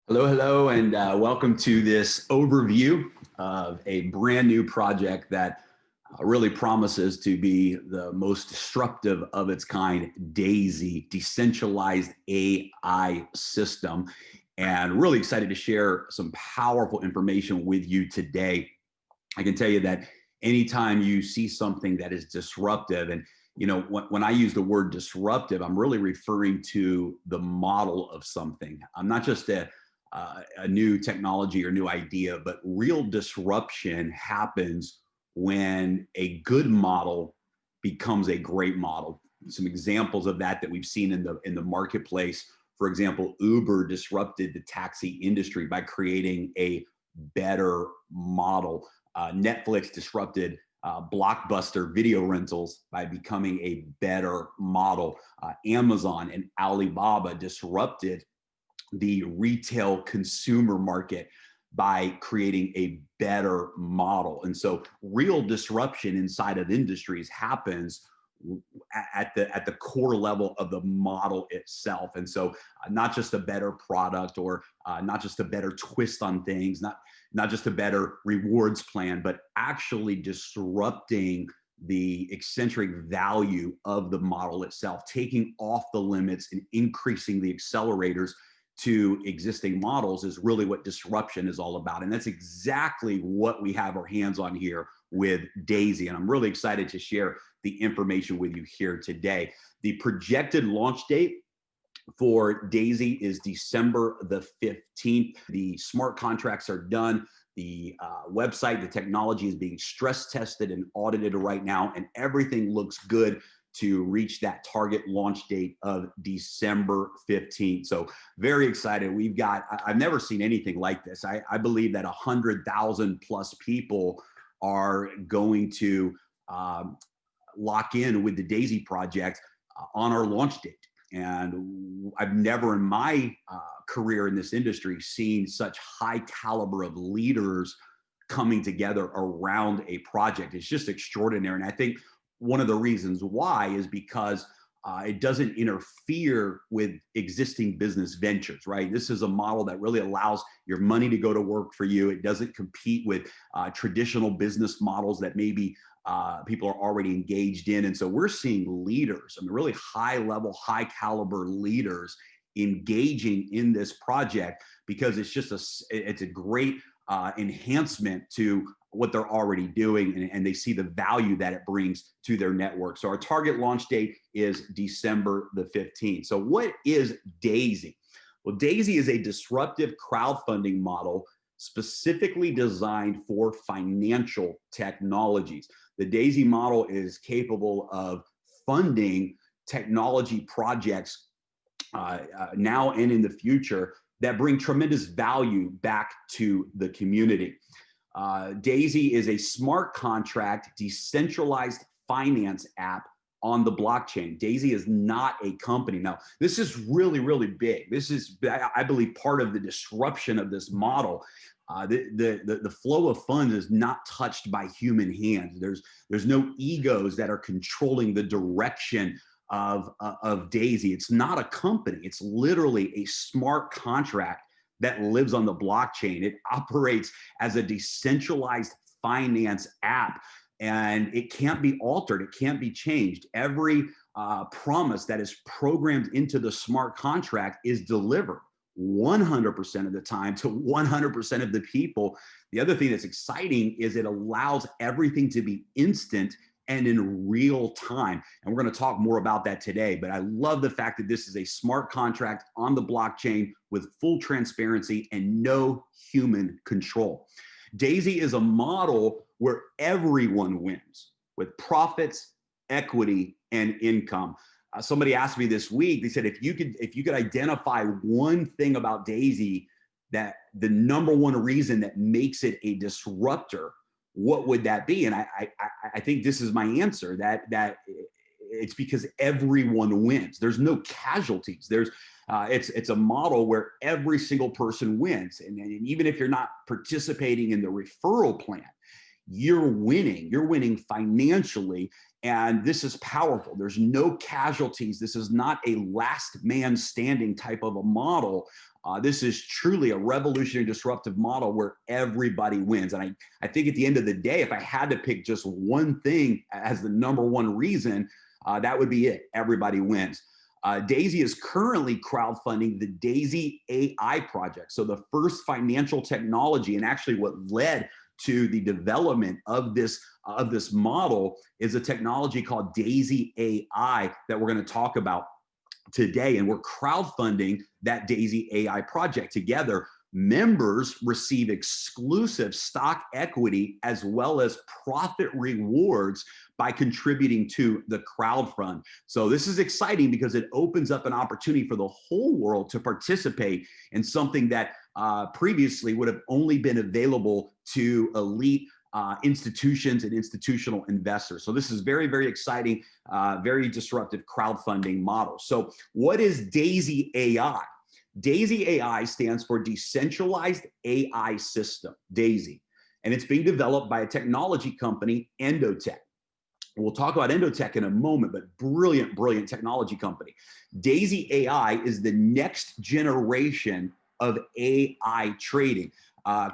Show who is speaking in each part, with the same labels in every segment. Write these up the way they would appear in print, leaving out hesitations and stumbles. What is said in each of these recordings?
Speaker 1: Hello, hello, and welcome to this overview of a brand new project that really promises to be the most disruptive of its kind, D.AI.SY, Decentralized AI system. And really excited to share some powerful information with you today. I can tell you that anytime you see something that is disruptive, and when I use the word disruptive, I'm really referring to the model of something. I'm not just a new technology or new idea, but real disruption happens when a good model becomes a great model. Some examples of that we've seen in the marketplace. For example, Uber disrupted the taxi industry by creating a better model. Netflix disrupted blockbuster video rentals by becoming a better model. Amazon and Alibaba disrupted the retail consumer market by creating a better model. And so real disruption inside of industries happens at the core level of the model itself. And so not just a better product, or not just a better twist on things, not just a better rewards plan, but actually disrupting the eccentric value of the model itself, taking off the limits and increasing the accelerators to existing models is really what disruption is all about. And that's exactly what we have our hands on here with D.AI.SY. And I'm really excited to share the information with you here today. The projected launch date for D.AI.SY is December the 15th. The smart contracts are done. The website, the technology is being stress tested and audited right now, and everything looks good to reach that target launch date of December 15th. So very excited. I've never seen anything like this. I believe that 100,000 plus people are going to lock in with the D.AI.SY project on our launch date. And I've never in my career in this industry seen such high caliber of leaders coming together around a project. It's just extraordinary. And I think one of the reasons why is because it doesn't interfere with existing business ventures, right? This is a model that really allows your money to go to work for you. It doesn't compete with traditional business models that maybe people are already engaged in. And so we're seeing leaders, really high level, high caliber leaders engaging in this project because it's a great enhancement to what they're already doing, and they see the value that it brings to their network. So our target launch date is December the 15th. So what is D.AI.SY? Well, D.AI.SY is a disruptive crowdfunding model specifically designed for financial technologies. The D.AI.SY model is capable of funding technology projects now and in the future that bring tremendous value back to the community. D.AI.SY is a smart contract, decentralized finance app on the blockchain. D.AI.SY is not a company. Now, this is really, really big. This is, I believe, part of the disruption of this model. The flow of funds is not touched by human hands. There's no egos that are controlling the direction of D.AI.SY. It's not a company. It's literally a smart contract that lives on the blockchain. It operates as a decentralized finance app, and it can't be altered. It can't be changed. Every promise that is programmed into the smart contract is delivered 100% of the time to 100% of the people. The other thing that's exciting is it allows everything to be instant and in real time. And we're going to talk more about that today. But I love the fact that this is a smart contract on the blockchain with full transparency and no human control. D.AI.SY is a model where everyone wins with profits, equity, and income. Somebody asked me this week, they said, if you could identify one thing about D.AI.SY, that the number one reason that makes it a disruptor, what would that be? And I think this is my answer, that it's because everyone wins. There's no casualties. It's a model where every single person wins. And even if you're not participating in the referral plan, you're winning. You're winning financially. And this is powerful. There's no casualties. This is not a last man standing type of a model. This is truly a revolutionary disruptive model where everybody wins. And I think at the end of the day, if I had to pick just one thing as the number one reason, that would be it. Everybody wins. D.AI.SY is currently crowdfunding the D.AI.SY project. So the first financial technology, and actually what led to the development of this model, is a technology called D.AI.SY that we're going to talk about today. And we're crowdfunding that D.AI.SY project together. Members receive exclusive stock equity as well as profit rewards by contributing to the crowd fund. So this is exciting because it opens up an opportunity for the whole world to participate in something that previously would have only been available to elite institutions and institutional investors. So this is very, very exciting, very disruptive crowdfunding model. So what is D.AI.SY? D.AI.SY stands for Decentralized AI System, D.AI.SY, and it's being developed by a technology company, Endotech. We'll talk about Endotech in a moment, but brilliant, brilliant technology company. D.AI.SY is the next generation of AI trading.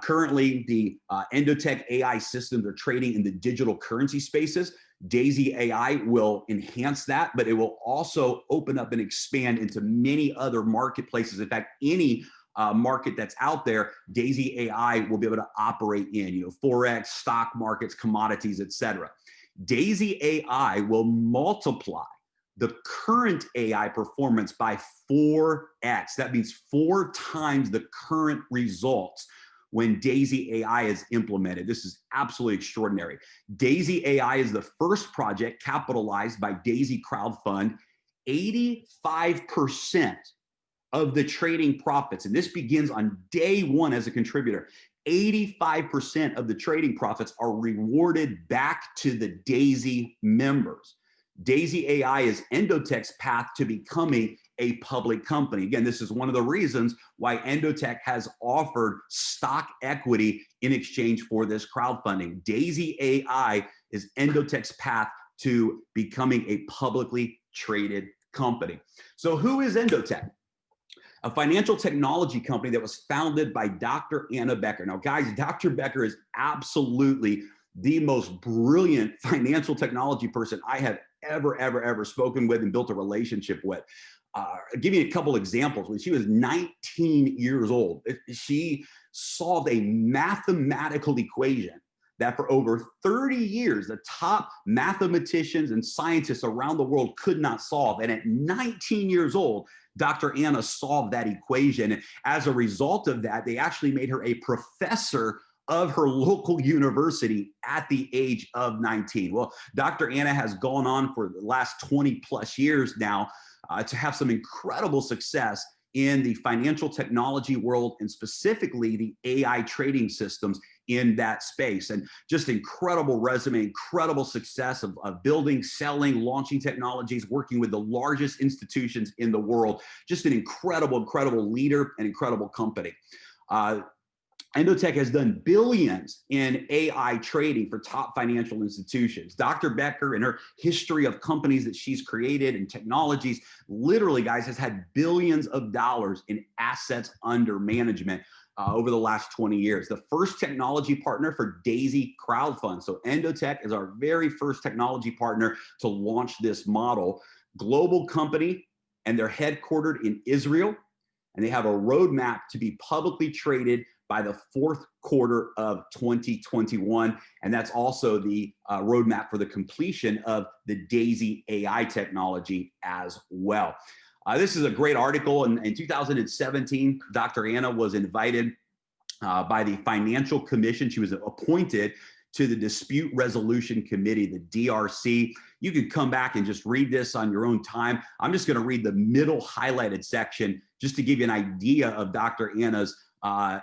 Speaker 1: Currently, the Endotech AI systems are trading in the digital currency spaces. D.AI.SY will enhance that, but it will also open up and expand into many other marketplaces. In fact, any market that's out there, D.AI.SY will be able to operate in, Forex, stock markets, commodities, etc. D.AI.SY will multiply the current AI performance by 4x. That means 4 times the current results when D.AI.SY is implemented. This is absolutely extraordinary. D.AI.SY is the first project capitalized by D.AI.SY Crowdfund. 85% of the trading profits, and this begins on day one as a contributor, 85% of the trading profits are rewarded back to the D.AI.SY members. D.AI.SY is Endotech's path to becoming a public company. Again, this is one of the reasons why Endotech has offered stock equity in exchange for this crowdfunding. D.AI.SY is Endotech's path to becoming a publicly traded company. So who is Endotech? A financial technology company that was founded by Dr. Anna Becker. Now, guys, Dr. Becker is absolutely the most brilliant financial technology person I have ever spoken with and built a relationship with. I'll give you a couple examples. When she was 19 years old, she solved a mathematical equation that for over 30 years, the top mathematicians and scientists around the world could not solve. And at 19 years old, Dr. Anna solved that equation. And as a result of that, they actually made her a professor of her local university at the age of 19. Well, Dr. Anna has gone on for the last 20 plus years now to have some incredible success in the financial technology world and specifically the AI trading systems in that space. And just incredible resume, incredible success of building, selling, launching technologies, working with the largest institutions in the world. Just an incredible leader and incredible company. Endotech has done billions in AI trading for top financial institutions. Dr. Becker, in her history of companies that she's created and technologies, literally, guys, has had billions of dollars in assets under management over the last 20 years. The first technology partner for D.AI.SY Crowdfund. So Endotech is our very first technology partner to launch this model. Global company, and they're headquartered in Israel, and they have a roadmap to be publicly traded by the fourth quarter of 2021. And that's also the roadmap for the completion of the D.AI.SY AI technology as well. This is a great article. In 2017, Dr. Anna was invited by the Financial Commission. She was appointed to the Dispute Resolution Committee, the DRC. You can come back and just read this on your own time. I'm just going to read the middle highlighted section just to give you an idea of Dr. Anna's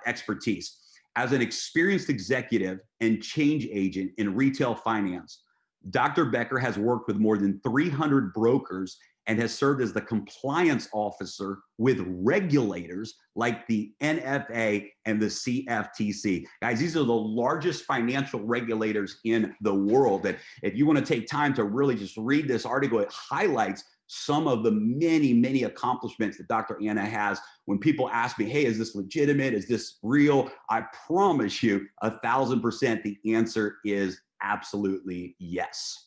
Speaker 1: expertise. As an experienced executive and change agent in retail finance, Dr. Becker has worked with more than 300 brokers and has served as the compliance officer with regulators like the NFA and the CFTC. Guys, these are the largest financial regulators in the world. And if you want to take time to really just read this article, it highlights some of the many accomplishments that Dr. Anna has. When people ask me, hey, is this legitimate? Is this real? I promise you 1,000% the answer is absolutely yes.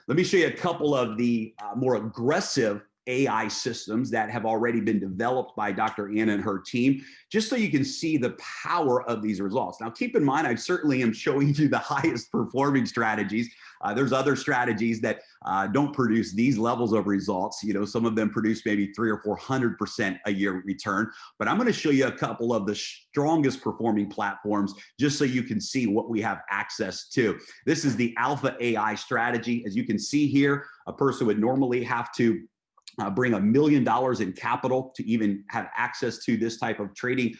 Speaker 1: Let me show you a couple of the more aggressive AI systems that have already been developed by Dr. Anna and her team, just so you can see the power of these results. Now, keep in mind, I certainly am showing you the highest performing strategies. There's other strategies that don't produce these levels of results. You know, some of them produce maybe 300 or 400% a year return, but I'm going to show you a couple of the strongest performing platforms just so you can see what we have access to. This is the Alpha AI strategy. As you can see here, a person would normally have to bring $1 million in capital to even have access to this type of trading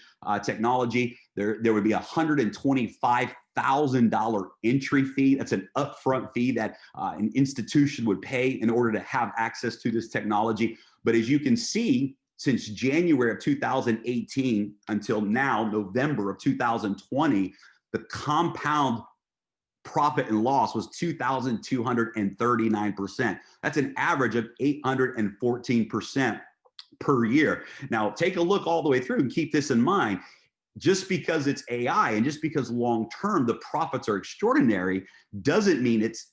Speaker 1: technology. There would be $125,000 entry fee. That's an upfront fee that an institution would pay in order to have access to this technology. But as you can see, since January of 2018 until now, November of 2020, the compound profit and loss was 2,239%. That's an average of 814% per year. Now, take a look all the way through and keep this in mind. Just because it's AI and just because long-term the profits are extraordinary doesn't mean it's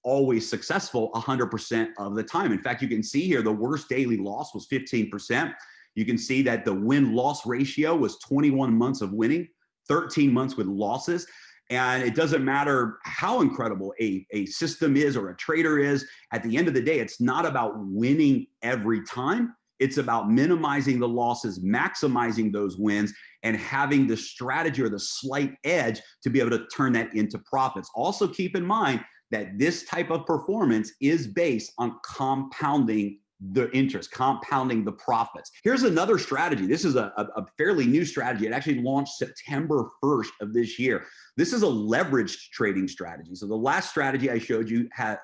Speaker 1: always successful 100% of the time. In fact, you can see here the worst daily loss was 15%. You can see that the win-loss ratio was 21 months of winning, 13 months with losses. And it doesn't matter how incredible a system is or a trader is. At the end of the day, it's not about winning every time. It's about minimizing the losses, maximizing those wins, and having the strategy or the slight edge to be able to turn that into profits. Also keep in mind that this type of performance is based on compounding the interest, compounding the profits. Here's another strategy. This is a fairly new strategy. It actually launched September 1st of this year. This is a leveraged trading strategy. So the last strategy I showed you has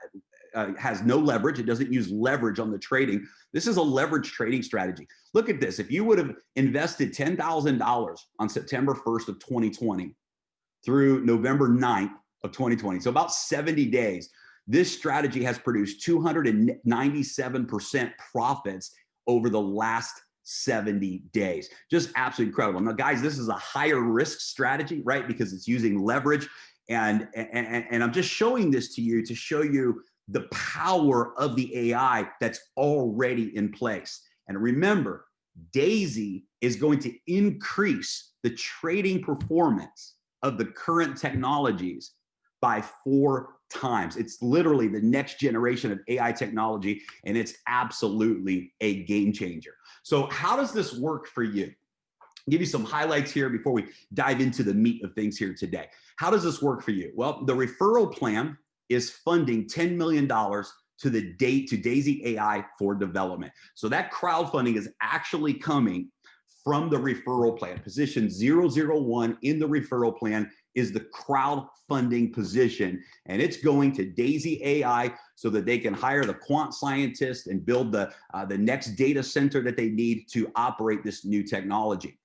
Speaker 1: no leverage. It doesn't use leverage on the trading. This is a leveraged trading strategy. Look at this. If you would have invested $10,000 on September 1st of 2020 through November 9th of 2020, so about 70 days, this strategy has produced 297% profits over the last 70 days. Just absolutely incredible. Now, guys, this is a higher risk strategy, right? Because it's using leverage. And I'm just showing this to you to show you the power of the AI that's already in place. And remember, DAISY is going to increase the trading performance of the current technologies by 4 times. It's literally the next generation of AI technology, and it's absolutely a game changer. So how does this work for you? I'll give you some highlights here before we dive into the meat of things here today. How does this work for you? Well, the referral plan is funding $10 million to DAISY AI for development. So that crowdfunding is actually coming from the referral plan. Position 001 in the referral plan is the crowdfunding position, and it's going to DAISY AI so that they can hire the quant scientists and build the next data center that they need to operate this new technology.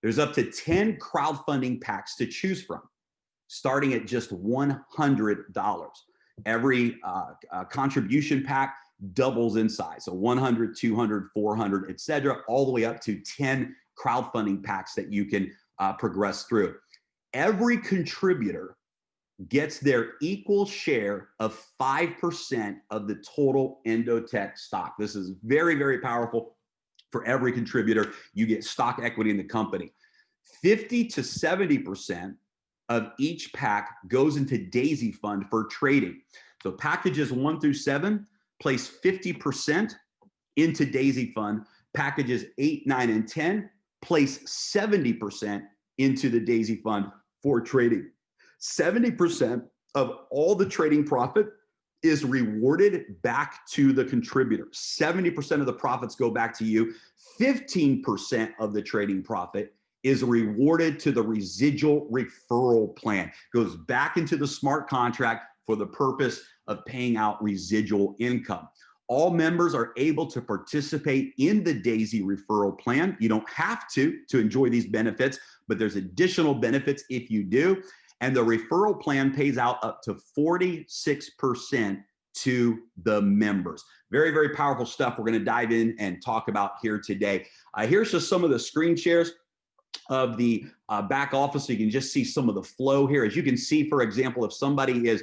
Speaker 1: There's up to 10 crowdfunding packs to choose from, starting at just $100. Every contribution pack doubles in size, so 100, 200, 400, etc., all the way up to 10 crowdfunding packs that you can progress through. Every contributor gets their equal share of 5% of the total Endotech stock. This is very, very powerful. For every contributor, you get stock equity in the company. 50 to 70% of each pack goes into DAISY Fund for trading. So packages 1 through 7 place 50% into DAISY Fund. Packages 8, 9, and 10 place 70% into the DAISY Fund for trading. 70% of all the trading profit is rewarded back to the contributor. 70% of the profits go back to you. 15% of the trading profit is rewarded to the residual referral plan. It goes back into the smart contract for the purpose of paying out residual income. All members are able to participate in the DAISY referral plan. You don't have to enjoy these benefits, but there's additional benefits if you do. And the referral plan pays out up to 46% to the members. Very, very powerful stuff we're going to dive in and talk about here today. Here's just some of the screen shares of the back office, so you can just see some of the flow here. As you can see, for example, if somebody is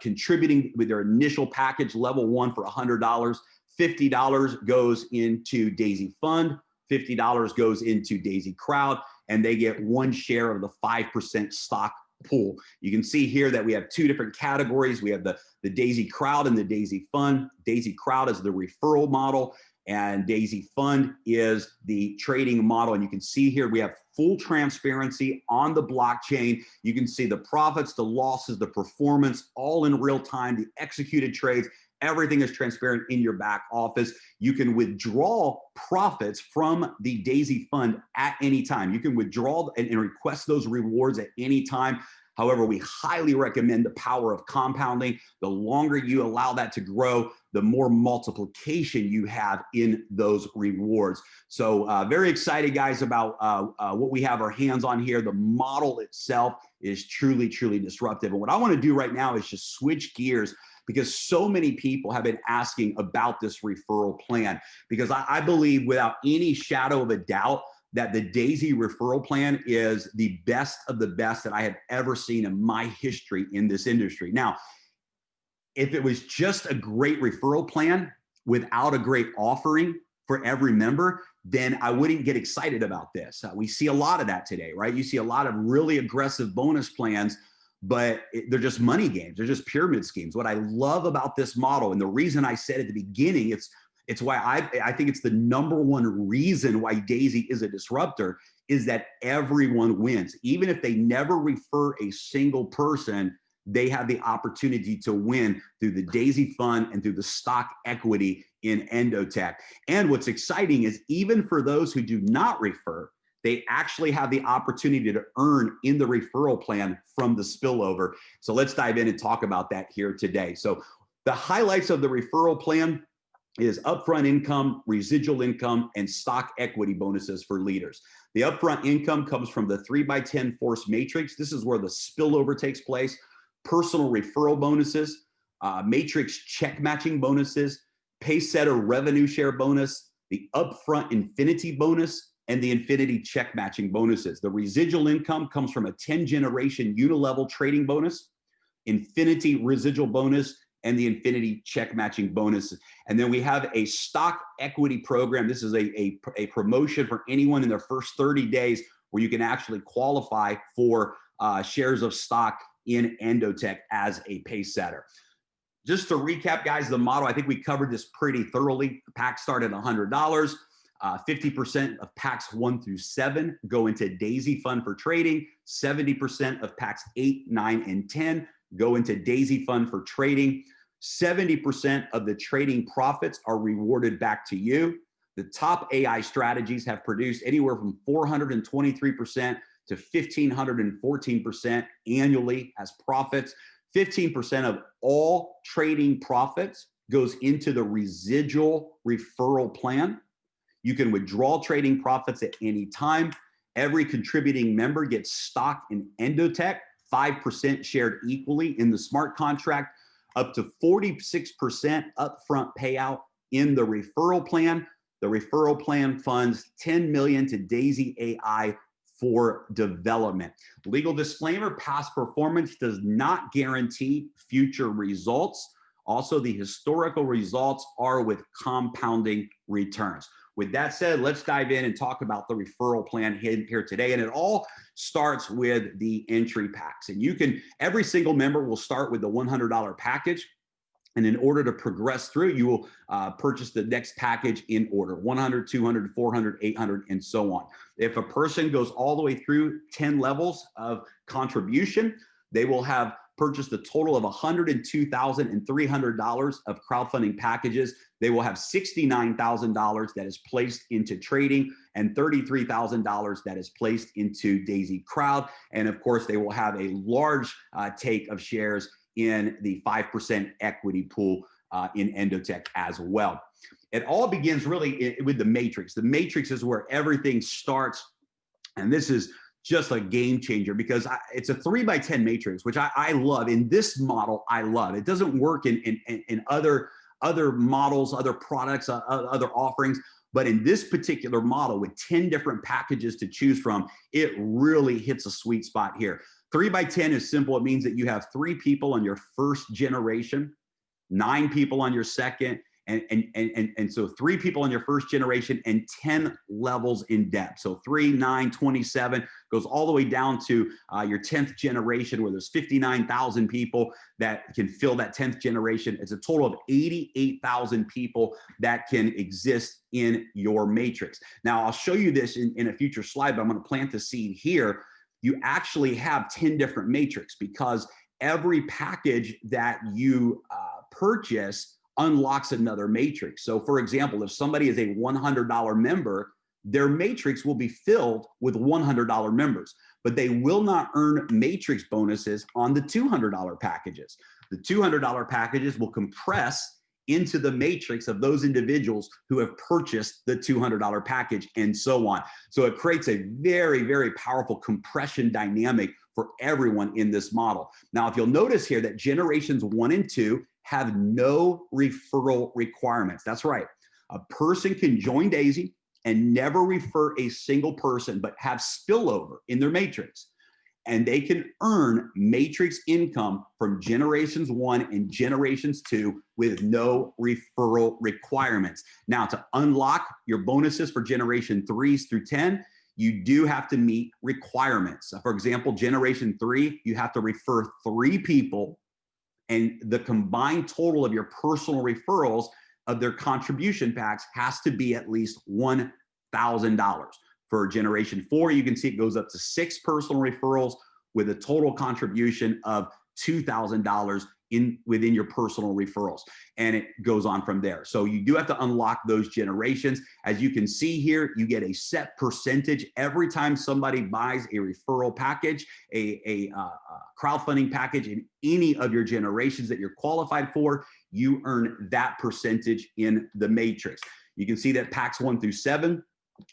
Speaker 1: contributing with their initial package, level 1 for $100, $50 goes into D.AI.SY Fund, $50 goes into D.AI.SY Crowd, and they get 1 share of the 5% stock pool. You can see here that we have 2 different categories. We have the D.AI.SY Crowd and the D.AI.SY Fund. D.AI.SY Crowd is the referral model, and D.AI.SY Fund is the trading model. And you can see here we have full transparency on the blockchain. You can see the profits, the losses, the performance, all in real time, the executed trades. Everything is transparent in your back office. You can withdraw profits from the D.AI.SY Fund at any time. You can withdraw and request those rewards at any time. However, we highly recommend the power of compounding. The longer you allow that to grow, the more multiplication you have in those rewards. So very excited, guys, about what we have our hands on here. The model itself is truly, truly disruptive. And what I want to do right now is just switch gears, because so many people have been asking about this referral plan. Because I believe without any shadow of a doubt that the D.AI.SY referral plan is the best of the best that I have ever seen in my history in this industry. Now, if it was just a great referral plan without a great offering for every member, then I wouldn't get excited about this. We see a lot of that today, right? You see a lot of really aggressive bonus plans, but they're just money games. They're just pyramid schemes. What I love about this model, and the reason I said at the beginning, it's why I think it's the #1 reason why D.AI.SY is a disruptor, is that everyone wins. Even if they never refer a single person, they have the opportunity to win through the D.AI.SY Fund and through the stock equity in Endotech. And what's exciting is even for those who do not refer, they actually have the opportunity to earn in the referral plan from the spillover. So let's dive in and talk about that here today. So the highlights of the referral plan is upfront income, residual income, and stock equity bonuses for leaders. The upfront income comes from the 3x10 force matrix. This is where the spillover takes place. Personal referral bonuses, matrix check matching bonuses, Paysetter revenue share bonus, the upfront infinity bonus, and the infinity check matching bonuses. The residual income comes from a 10-generation unilevel trading bonus, infinity residual bonus, and the infinity check matching bonus. And then we have a stock equity program. This is a promotion for anyone in their first 30 days where you can actually qualify for shares of stock in Endotech as a Paysetter. Just to recap, guys, the model, I think we covered this pretty thoroughly. Packs start at $100. 50% of packs 1 through 7 go into D.AI.SY Fund for trading. 70% of packs 8, 9, and 10 go into D.AI.SY Fund for trading. 70% of the trading profits are rewarded back to you. The top AI strategies have produced anywhere from 423% to 1,514% annually as profits. 15% of all trading profits goes into the residual referral plan. You can withdraw trading profits at any time. Every contributing member gets stock in Endotech, 5% shared equally in the smart contract, up to 46% upfront payout in the referral plan. The referral plan funds $10 million to D.AI.SY AI for development. Legal disclaimer: past performance does not guarantee future results. Also, the historical results are with compounding returns. With that said, let's dive in and talk about the referral plan here today. And it all starts with the entry packs. And you can, every single member will start with the $100 package. And in order to progress through, you will purchase the next package in order: 100, 200, 400, 800, and so on. If a person goes all the way through 10 levels of contribution, they will have purchased a total of $102,300 of crowdfunding packages. They will have $69,000 that is placed into trading and $33,000 that is placed into D.AI.SY Crowd. And of course, they will have a large take of shares in the 5% equity pool in Endotech as well. It all begins really with the matrix. The matrix is where everything starts. And this is just a game changer because it's a 3x10 matrix, which I love. In this model, I love. It doesn't work in other models, other products, other offerings. But in this particular model with 10 different packages to choose from, it really hits a sweet spot here. 3x10 is simple. It means that you have 3 people on your first generation, 9 people on your second, and so 3 people on your first generation and 10 levels in depth. So 3, 9, 27 goes all the way down to your 10th generation, where there's 59,000 people that can fill that 10th generation. It's a total of 88,000 people that can exist in your matrix. Now, I'll show you this in a future slide, but I'm going to plant the seed here. You actually have 10 different matrix because every package that you purchase unlocks another matrix. So for example, if somebody is a $100 member, their matrix will be filled with $100 members, but they will not earn matrix bonuses on the $200 packages. The $200 packages will compress into the matrix of those individuals who have purchased the $200 package and so on. So it creates a very, very powerful compression dynamic for everyone in this model. Now, if you'll notice here that generations 1 and 2 have no referral requirements. That's right. A person can join DAISY and never refer a single person, but have spillover in their matrix. And they can earn matrix income from generations 1 and generations 2 with no referral requirements. Now, to unlock your bonuses for generation 3s through 10, you do have to meet requirements. For example, generation 3, you have to refer 3 people, and the combined total of your personal referrals of their contribution packs has to be at least $1,000. For generation 4, you can see it goes up to 6 personal referrals with a total contribution of $2,000 within your personal referrals, and it goes on from there. So you do have to unlock those generations. As you can see here, you get a set percentage every time somebody buys a referral package, a crowdfunding package in any of your generations that you're qualified for. You earn that percentage in the matrix. You can see that packs 1 through 7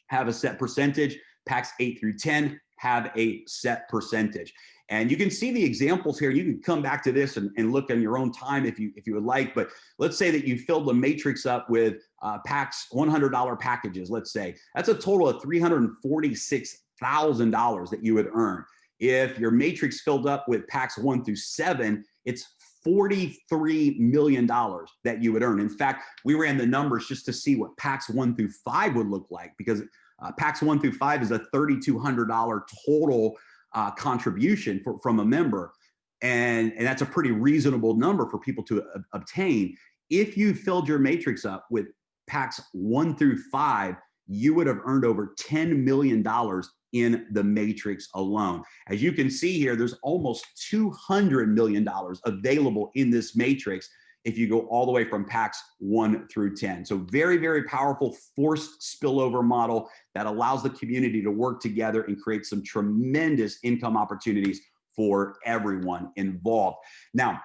Speaker 1: have a set percentage. Packs 8 through 10 have a set percentage. And you can see the examples here. You can come back to this and look on your own time if you would like. But let's say that you filled the matrix up with packs, $100 packages, let's say. That's a total of $346,000 that you would earn. If your matrix filled up with packs 1 through 7, it's $43 million that you would earn. In fact, we ran the numbers just to see what packs 1 through 5 would look like, because packs 1 through 5 is a $3,200 total contribution from a member. And that's a pretty reasonable number for people to obtain. If you filled your matrix up with packs 1 through 5, you would have earned over $10 million in the matrix alone. As you can see here, there's almost $200 million available in this matrix if you go all the way from packs 1 through 10. So very, very powerful forced spillover model that allows the community to work together and create some tremendous income opportunities for everyone involved. Now,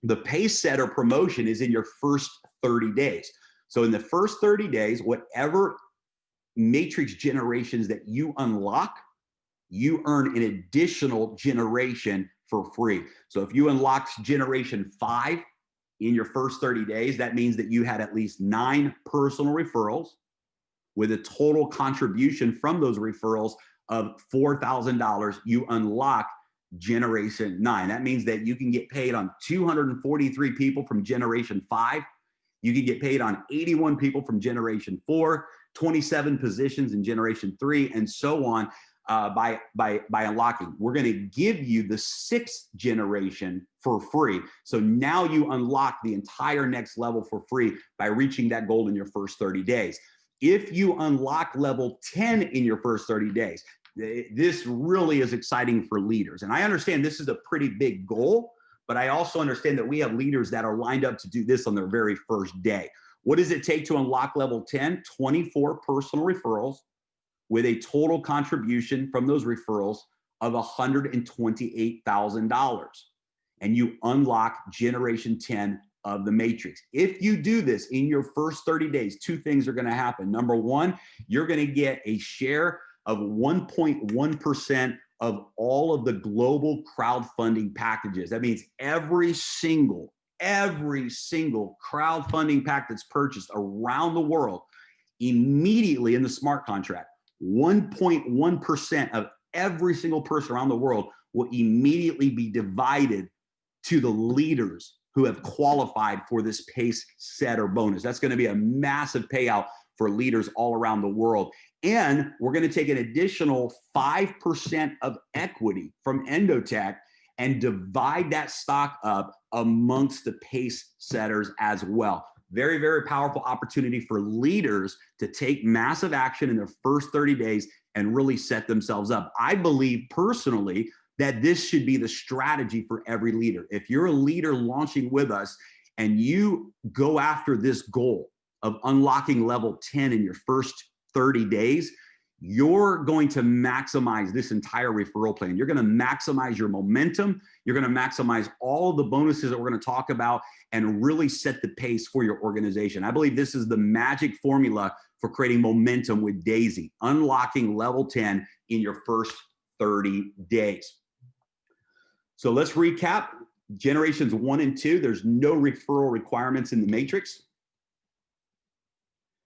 Speaker 1: the pace setter promotion is in your first 30 days. So in the first 30 days, whatever matrix generations that you unlock, you earn an additional generation for free. So if you unlocked generation 5 in your first 30 days, that means that you had at least 9 personal referrals with a total contribution from those referrals of $4,000. You unlock generation 9. That means that you can get paid on 243 people from generation 5. You can get paid on 81 people from generation 4, 27 positions in generation 3, and so on by unlocking. We're going to give you the 6th generation for free. So now you unlock the entire next level for free by reaching that goal in your first 30 days. If you unlock level 10 in your first 30 days, this really is exciting for leaders. And I understand this is a pretty big goal, but I also understand that we have leaders that are lined up to do this on their very first day. What does it take to unlock level 10? 24 personal referrals with a total contribution from those referrals of $128,000. And you unlock generation 10 of the matrix. If you do this in your first 30 days, 2 things are going to happen. Number 1, you're going to get a share of 1.1% of all of the global crowdfunding packages. That means every single crowdfunding pack that's purchased around the world, immediately in the smart contract, 1.1% of every single person around the world will immediately be divided to the leaders who have qualified for this pace setter bonus. That's going to be a massive payout for leaders all around the world. And we're going to take an additional 5% of equity from Endotech and divide that stock up amongst the pace setters as well. Very, very powerful opportunity for leaders to take massive action in their first 30 days and really set themselves up. I believe personally that this should be the strategy for every leader. If you're a leader launching with us and you go after this goal of unlocking level 10 in your first 30 days, you're going to maximize this entire referral plan. You're going to maximize your momentum. You're going to maximize all of the bonuses that we're going to talk about and really set the pace for your organization. I believe this is the magic formula for creating momentum with D.AI.SY, unlocking level 10 in your first 30 days. So let's recap. Generations 1 and 2, there's no referral requirements in the matrix.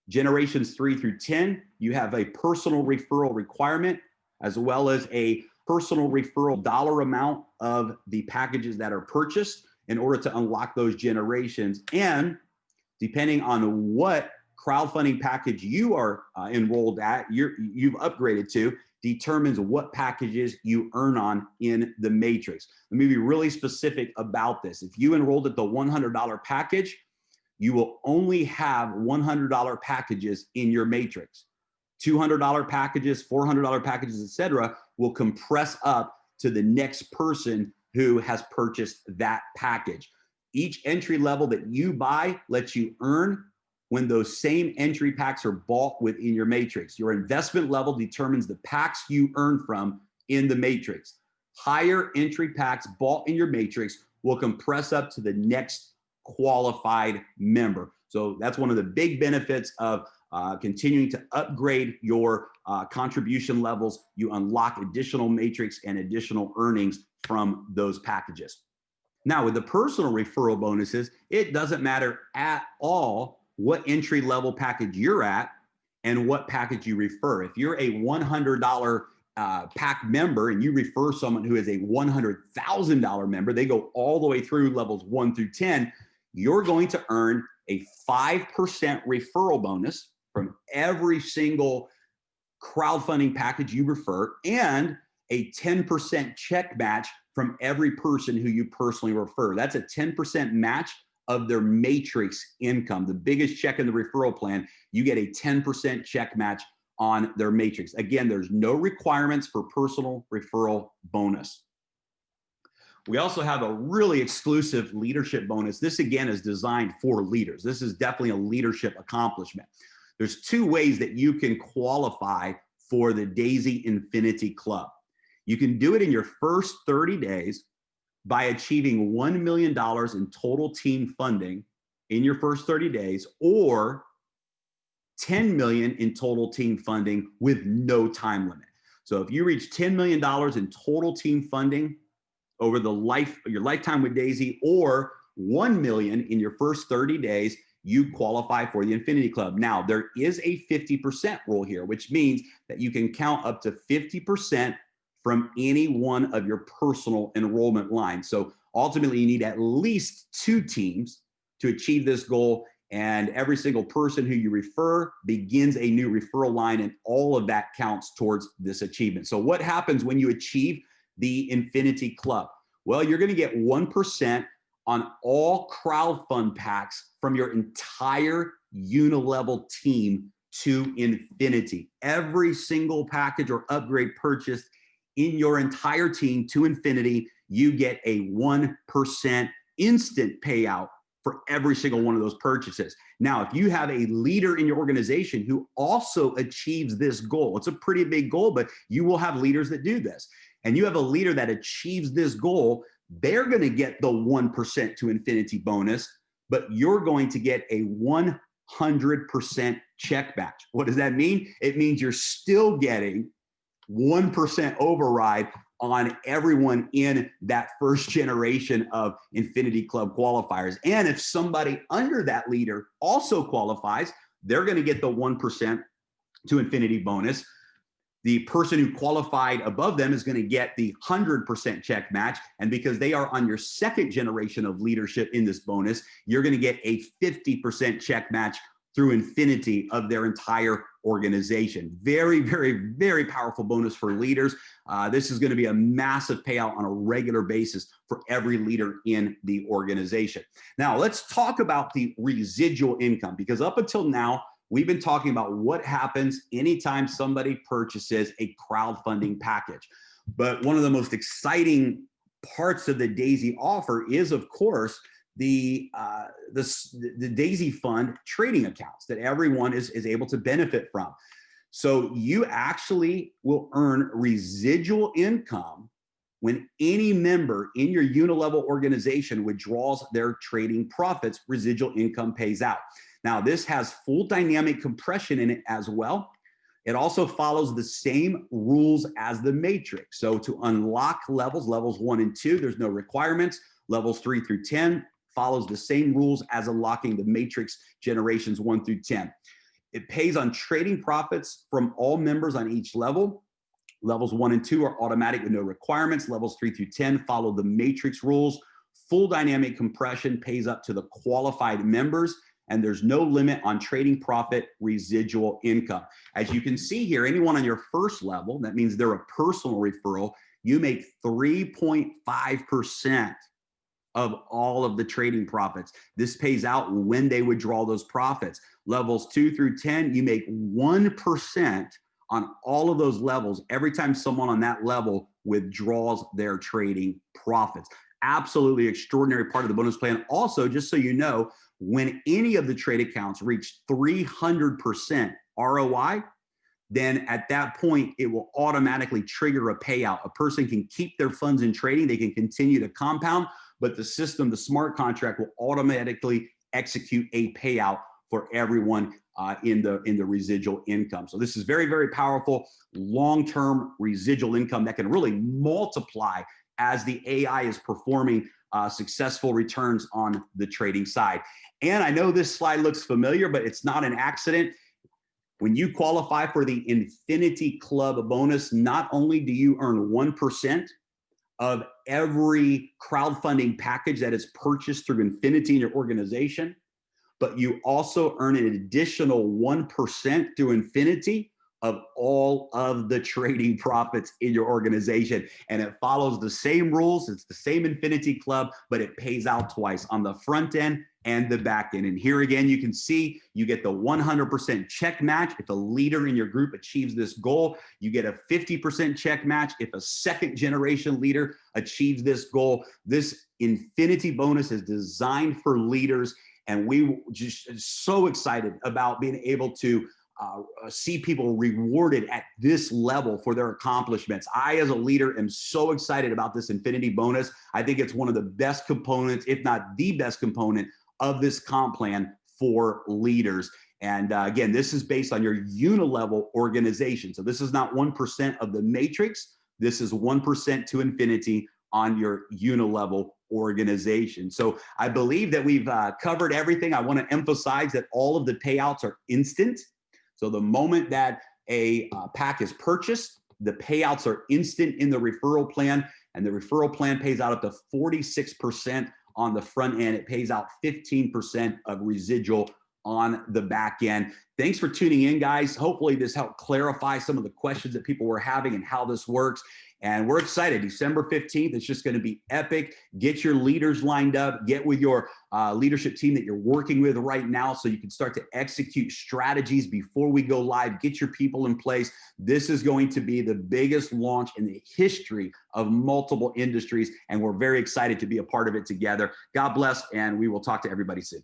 Speaker 1: Generations 3 through 10, you have a personal referral requirement, as well as a personal referral dollar amount of the packages that are purchased in order to unlock those generations. And depending on what crowdfunding package you are enrolled at, you've upgraded to, determines what packages you earn on in the matrix. Let me be really specific about this. If you enrolled at the $100 package, you will only have $100 packages in your matrix. $200 packages, $400 packages, etc., will compress up to the next person who has purchased that package. Each entry level that you buy lets you earn when those same entry packs are bought within your matrix. Your investment level determines the packs you earn from in the matrix. Higher entry packs bought in your matrix will compress up to the next qualified member. So that's one of the big benefits of continuing to upgrade your contribution levels. You unlock additional matrix and additional earnings from those packages. Now, with the personal referral bonuses, it doesn't matter at all what entry level package you're at and what package you refer. If you're a $100 pack member and you refer someone who is a $100,000 member, they go all the way through levels 1 through 10, you're going to earn a 5% referral bonus from every single crowdfunding package you refer and a 10% check match from every person who you personally refer. That's a 10% match of their matrix income. The biggest check in the referral plan, you get a 10% check match on their matrix. Again, there's no requirements for personal referral bonus. We also have a really exclusive leadership bonus. This again is designed for leaders. This is definitely a leadership accomplishment. There's 2 ways that you can qualify for the D.AI.SY Infinity Club. You can do it in your first 30 days by achieving $1 million in total team funding in your first 30 days, or $10 million in total team funding with no time limit. So if you reach $10 million in total team funding over your lifetime with D.AI.SY, or $1 million in your first 30 days, you qualify for the Infinity Club. Now, there is a 50% rule here, which means that you can count up to 50% from any one of your personal enrollment lines. So ultimately, you need at least 2 teams to achieve this goal, and every single person who you refer begins a new referral line, and all of that counts towards this achievement. So what happens when you achieve the Infinity Club? Well, you're going to get 1% on all crowdfund packs from your entire unilevel team to infinity. Every single package or upgrade purchased in your entire team to infinity, you get a 1% instant payout for every single one of those purchases. Now, if you have a leader in your organization who also achieves this goal, it's a pretty big goal, but you will have leaders that do this, and you have a leader that achieves this goal, they're going to get the 1% to infinity bonus, but you're going to get a 100% check match. What does that mean? It means you're still getting 1% override on everyone in that first generation of Infinity Club qualifiers. And if somebody under that leader also qualifies, they're going to get the 1% to infinity bonus. The person who qualified above them is going to get the 100% check match. And because they are on your second generation of leadership in this bonus, you're going to get a 50% check match through infinity of their entire organization. Very, very, very powerful bonus for leaders. This is going to be a massive payout on a regular basis for every leader in the organization. Now, let's talk about the residual income, because up until now, we've been talking about what happens anytime somebody purchases a crowdfunding package. But one of the most exciting parts of the D.AI.SY offer is, of course, the D.AI.SY fund trading accounts that everyone is able to benefit from. So you actually will earn residual income when any member in your unilevel organization withdraws their trading profits. Residual income pays out. Now, this has full dynamic compression in it as well. It also follows the same rules as the matrix. So to unlock levels 1 and 2, there's no requirements. Levels 3 through 10 follows the same rules as unlocking the matrix generations 1 through 10. It pays on trading profits from all members on each level. Levels 1 and 2 are automatic with no requirements. Levels 3 through 10 follow the matrix rules. Full dynamic compression pays up to the qualified members, and there's no limit on trading profit residual income. As you can see here, anyone on your first level, that means they're a personal referral, you make 3.5% of all of the trading profits. This pays out when they withdraw those profits. Levels 2 through 10, you make 1% on all of those levels every time someone on that level withdraws their trading profits. Absolutely extraordinary part of the bonus plan. Also, just so you know, when any of the trade accounts reach 300% ROI, then at that point, it will automatically trigger a payout. A person can keep their funds in trading. They can continue to compound, but the system, the smart contract, will automatically execute a payout for everyone in the residual income. So this is very, very powerful long-term residual income that can really multiply as the AI is performing successful returns on the trading side. And I know this slide looks familiar, but it's not an accident. When you qualify for the Infinity Club bonus, not only do you earn 1% of every crowdfunding package that is purchased through Infinity in your organization, but you also earn an additional 1% through Infinity of all of the trading profits in your organization. And it follows the same rules. It's the same Infinity Club, but it pays out twice, on the front end and the back end. And here again, you can see you get the 100% check match if a leader in your group achieves this goal. You get a 50% check match if a second generation leader achieves this goal. This Infinity bonus is designed for leaders, and we just so excited about being able to see people rewarded at this level for their accomplishments. I, as a leader, am so excited about this Infinity bonus. I think it's one of the best components, if not the best component, of this comp plan for leaders. And again, this is based on your unilevel organization. So this is not 1% of the matrix. This is 1% to infinity on your unilevel organization. So I believe that we've covered everything. I want to emphasize that all of the payouts are instant. So the moment that a pack is purchased, the payouts are instant in the referral plan, and the referral plan pays out up to 46% on the front end. It pays out 15% of residual on the back end. Thanks for tuning in, guys. Hopefully this helped clarify some of the questions that people were having and how this works. And we're excited. December 15th, it's just going to be epic. Get your leaders lined up. Get with your leadership team that you're working with right now so you can start to execute strategies before we go live. Get your people in place. This is going to be the biggest launch in the history of multiple industries, and we're very excited to be a part of it together. God bless, and we will talk to everybody soon.